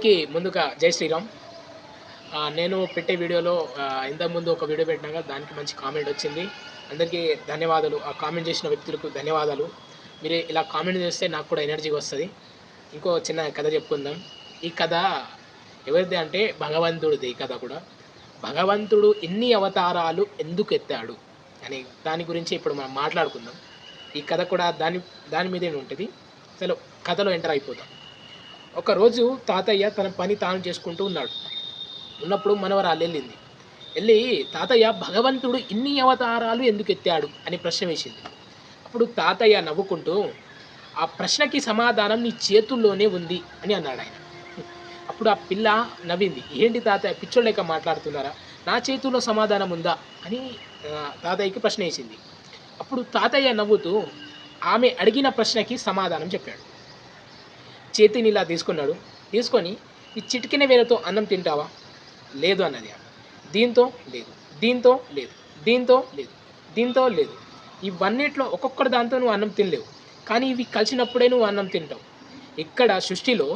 అందరికీ ముందుగా జై శ్రీరామ్. నేను పెట్టే వీడియోలో ఇంతకుముందు ఒక వీడియో పెట్టినాక దానికి మంచి కామెంట్ వచ్చింది. అందరికీ ధన్యవాదాలు. ఆ కామెంట్ చేసిన వ్యక్తులకు ధన్యవాదాలు. మీరు ఇలా కామెంట్ చేస్తే నాకు కూడా ఎనర్జీ వస్తుంది. ఇంకో చిన్న కథ చెప్పుకుందాం. ఈ కథ ఎవరిది అంటే భగవంతుడిది. ఈ కథ కూడా భగవంతుడు ఎన్ని అవతారాలు ఎందుకు ఎత్తాడు అని దాని గురించి ఇప్పుడు మనం మాట్లాడుకుందాం. ఈ కథ కూడా దాని మీదే ఉంటుంది. అసలు కథలో ఎంటర్ అయిపోతాం. ఒకరోజు తాతయ్య తన పని తాను చేసుకుంటూ ఉన్నప్పుడు మనవరాలు వెళ్ళి తాతయ్య భగవంతుడు ఇన్ని అవతారాలు ఎందుకు ఎత్తాడు అని ప్రశ్న వేసింది. అప్పుడు తాతయ్య నవ్వుకుంటూ ఆ ప్రశ్నకి సమాధానం నీ చేతుల్లోనే ఉంది అని అన్నాడు ఆయన. అప్పుడు ఆ పిల్ల నవ్వింది. ఏంటి తాతయ్య పిచ్చోళ్ళేక మాట్లాడుతున్నారా, నా చేతుల్లో సమాధానం ఉందా అని తాతయ్యకి ప్రశ్న వేసింది. అప్పుడు తాతయ్య నవ్వుతూ ఆమె అడిగిన ప్రశ్నకి సమాధానం చెప్పాడు. చేతిని ఇలా తీసుకొని ఈ చిటికిన వేలతో అన్నం తింటావా, లేదు అన్నది. దీంతో లేదు, దీంతో లేదు, దీంతో లేదు, దీంతో లేదు. ఇవన్నిట్లో ఒక్కొక్కటి దాంతో నువ్వు అన్నం తినలేవు, కానీ ఇవి కలిసినప్పుడే నువ్వు అన్నం తింటావు. ఇక్కడ సృష్టిలో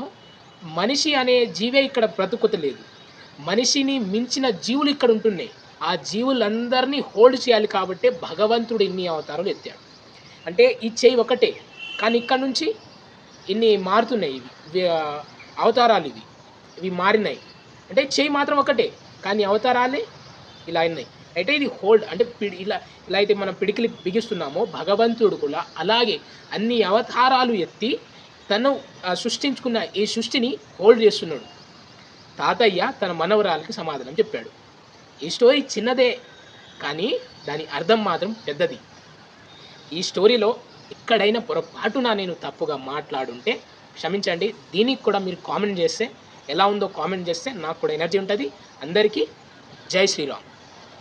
మనిషి అనే జీవే ఇక్కడ బ్రతుకుతలేదు. మనిషిని మించిన జీవులు ఇక్కడ ఉంటున్నాయి. ఆ జీవులందరినీ హోల్డ్ చేయాలి కాబట్టి భగవంతుడు ఇన్ని అవతారాలు ఎత్తాడు. అంటే ఈ చేయి ఒకటే, కానీ ఇక్కడ నుంచి ఇన్ని మారుతున్నాయి. ఇవి అవతారాలు ఇవి మారినాయి. అంటే చేయి మాత్రం ఒకటే, కానీ అవతారాలే ఇలా ఉన్నాయి. అయితే ఇది హోల్డ్ అంటే ఇలా అయితే మనం పిడికిలి బిగిస్తున్నామో భగవంతుడు కూడా అలాగే అన్ని అవతారాలు ఎత్తి తను సృష్టించుకున్న ఈ సృష్టిని హోల్డ్ చేస్తున్నాడు. తాతయ్య తన మనవరాలకి సమాధానం చెప్పాడు. ఈ స్టోరీ చిన్నదే, కానీ దాని అర్థం మాత్రం పెద్దది. ఈ స్టోరీలో ఎక్కడైనా పొరపాటున నేను తప్పుగా మాట్లాడుంటే క్షమించండి. దీనికి కూడా మీరు కామెంట్ చేస్తే, ఎలా ఉందో కామెంట్ చేస్తే నాకు కూడా ఎనర్జీ ఉంటుంది. అందరికీ జై శ్రీరామ్.